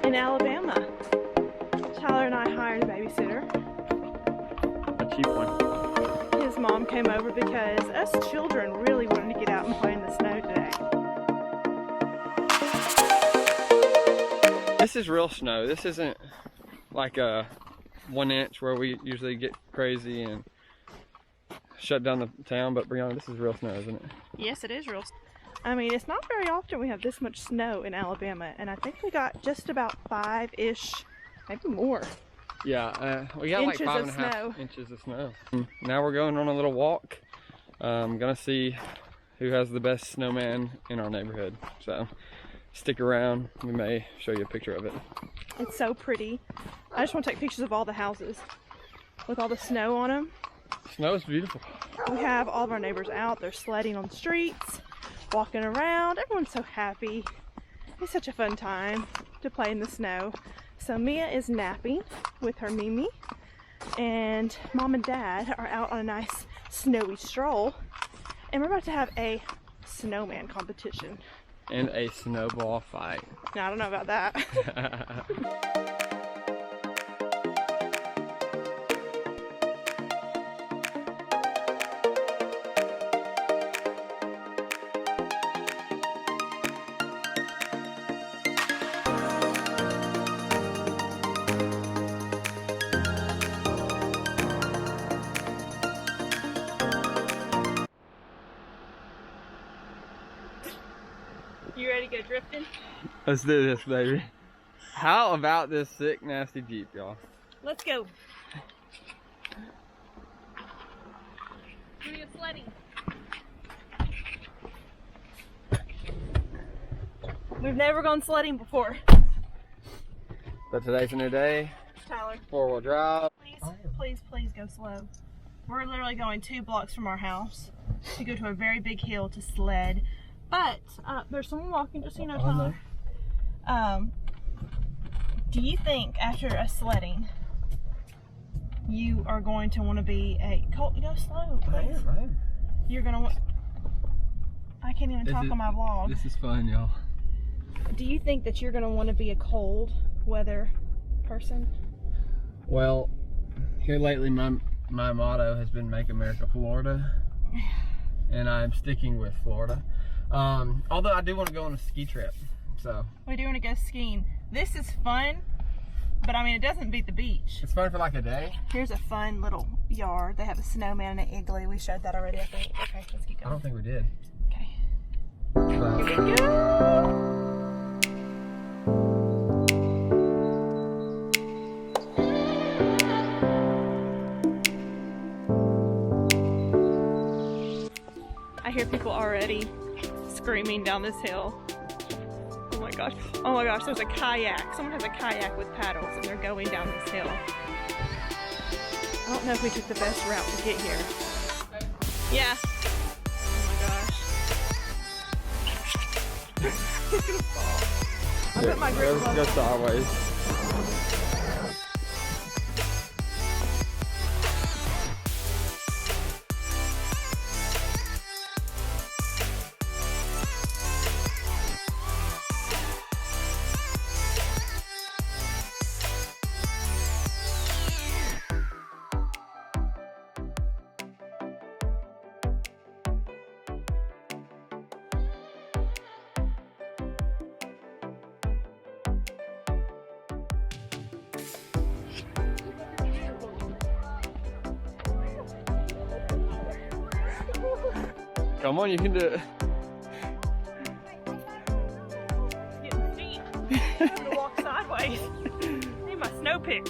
in Alabama. Tyler and I hired a babysitter. A cheap one. His mom came over because us children really wanted to get out and play in the snow today. This is real snow. This isn't like a 1 inch where we usually get crazy and shut down the town, but Brianna, this is real snow, isn't it? Yes, it is real. I mean, it's not very often we have this much snow in Alabama, and I think we got just about 5-ish, maybe more. Yeah, we got like Inches of 5.5 snow. inches of snow. Now we're going on a little walk. Gonna see who has the best snowman in our neighborhood. So stick around, we may show you a picture of it. It's so pretty. I just want to take pictures of all the houses with all the snow on them. Snow is beautiful. We have all of our neighbors out. They're sledding on the streets, walking around. Everyone's so happy. It's such a fun time to play in the snow. So Mia is napping with her Mimi, and Mom and Dad are out on a nice snowy stroll, and we're about to have a snowman competition. And a snowball fight. Now, I don't know about that. You ready to go drifting? Let's do this, baby. How about this sick, nasty Jeep, y'all? Let's go. We're gonna go sledding. We've never gone sledding before. But today's a new day. Tyler, 4-wheel drive. please go slow. We're literally going 2 blocks from our house to go to a very big hill to sled. But there's someone walking, just so you know, Tyler. Do you think after a sledding, you are going to want to be a Colt? Go slow, please. I am. You're gonna want. I can't even talk on my vlog. This is fun, y'all. Do you think that you're gonna want to be a cold weather person? Well, here lately, my motto has been "Make America Florida," and I'm sticking with Florida. Although I do want to go on a ski trip, so. We do want to go skiing. This is fun, but I mean, it doesn't beat the beach. It's fun for like a day. Here's a fun little yard. They have a snowman and an igloo. We showed that already, I think. Okay, let's keep I going. don't think we did. Okay. But Here we go. I hear people already screaming down this hill. Oh my gosh. Oh my gosh, there's a kayak. Someone has a kayak with paddles and they're going down this hill. I don't know if we took the best route to get here. Yeah. Oh my gosh. It's gonna fall. I put my grip go gloves on. sideways. Come on, you can do it. Getting steep. I'm gonna walk sideways. I need my snow pick.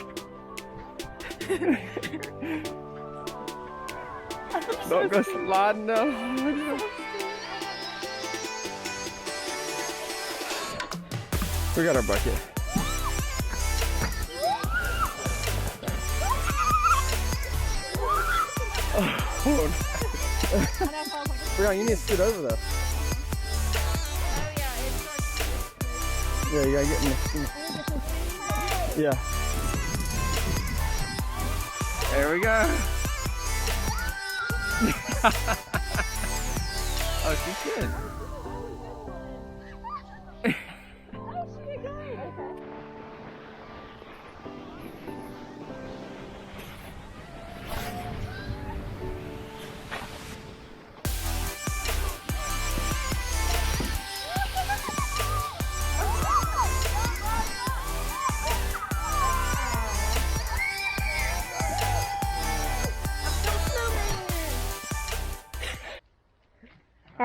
Don't go sliding down. We got our bucket. Oh. Brianna, you need to scoot over though. Yeah, you gotta get in the. Yeah. There we go. Oh, she's good.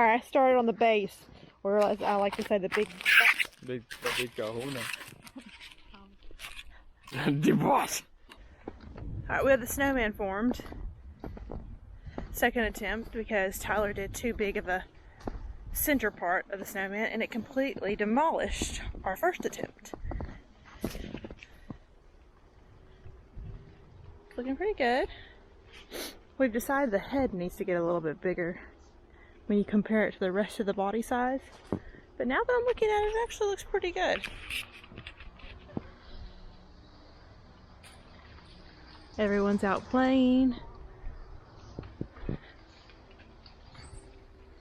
Alright, I started on the base, or as I like to say, the big kahuna. The boss. Alright, we have the snowman formed. Second attempt, because Tyler did too big of a center part of the snowman and it completely demolished our first attempt. Looking pretty good. We've decided the head needs to get a little bit bigger when you compare it to the rest of the body size. But now that I'm looking at it, it actually looks pretty good. Everyone's out playing.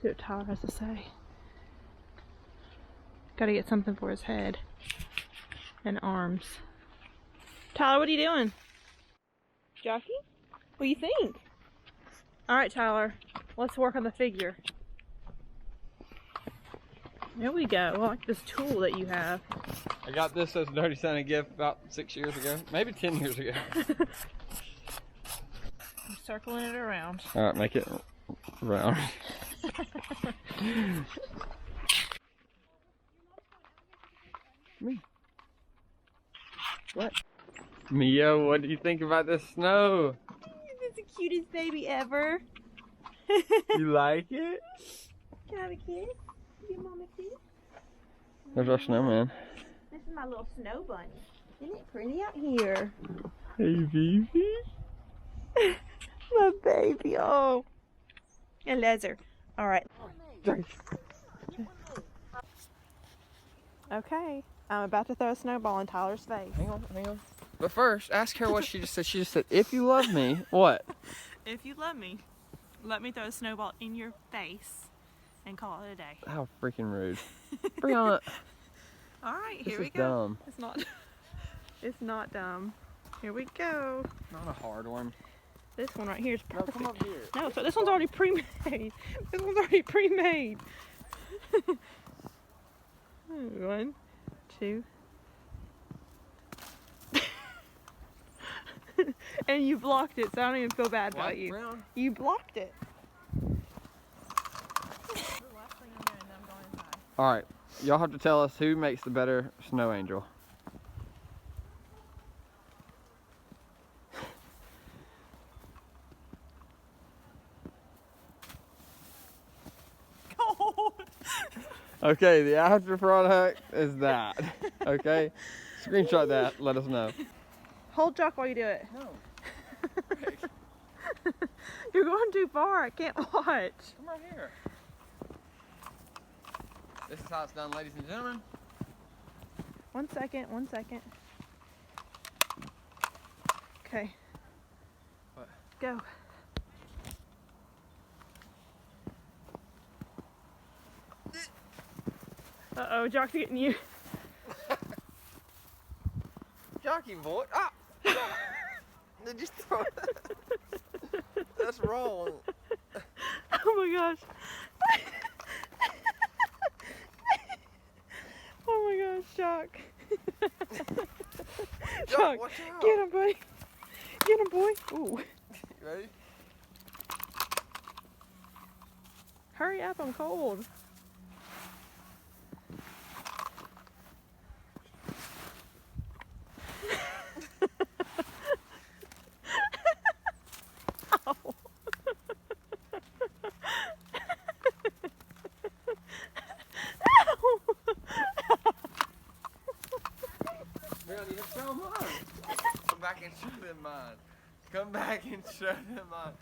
See what Tyler has to say. Gotta get something for his head and arms. Tyler, what are you doing? Jockey? What do you think? Alright, Tyler, let's work on the figure. There we go. I like this tool that you have. I got this as a Dirty Santa gift about 6 years ago, maybe 10 years ago. I'm circling it around. Alright, make it round. Me. What? Mia, what do you think about the snow? It's the cutest baby ever. You like it? Can I have a kiss? Give mom a kiss? There's our snowman. This is my little snow bunny. Isn't it pretty out here? Hey, baby. My baby, oh. And leather. Alright. Okay. I'm about to throw a snowball in Tyler's face. Hang on. But first, ask her what she just said. She just said, if you love me, what? If you love me, let me throw a snowball in your face and call it a day. How freaking rude. Brianna. Alright, This here we is go. dumb. It's not dumb. Here we go. Not a hard one. This one right here is No, perfect. come up here. No, so this one's already pre-made. This one's already pre-made. 1, 2. And you blocked it, so I don't even feel bad about you. Brown? You blocked it. Alright, y'all have to tell us who makes the better snow angel. Okay, the after product is that. Okay? Screenshot that, let us know. Hold Jock while you do it. No. You're going too far, I can't watch. Come right here. This is how it's done, ladies and gentlemen. 1 second, 1 second. Okay. What? Go. Uh-oh, Jock's getting you. Jockey boy. Ah! Did you throw it? That's wrong. Oh my gosh. Oh my gosh, Jock. Jock, watch out. get him, buddy. Get him, boy. Ooh. You ready? Hurry up, I'm cold. Come back and show them mine. Come back and show them mine.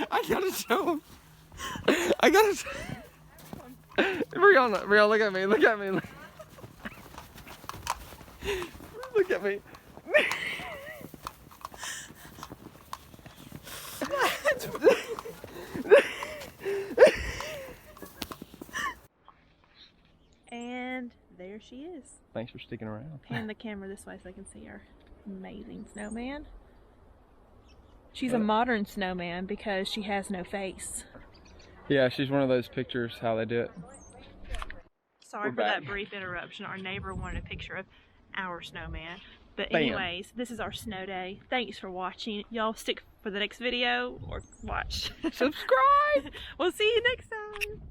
I gotta show them. I gotta show Brianna, look at me, look at me. Look at me. And there she is. Thanks for sticking around. Pan the camera this way so I can see our amazing snowman. She's a modern snowman because she has no face. Yeah, she's one of those pictures, how they do it. Sorry We're for back. that brief interruption. Our neighbor wanted a picture of our snowman. But Bam. anyways, this is our snow day. Thanks for watching. Y'all stick for the next video or watch. Subscribe! We'll see you next time.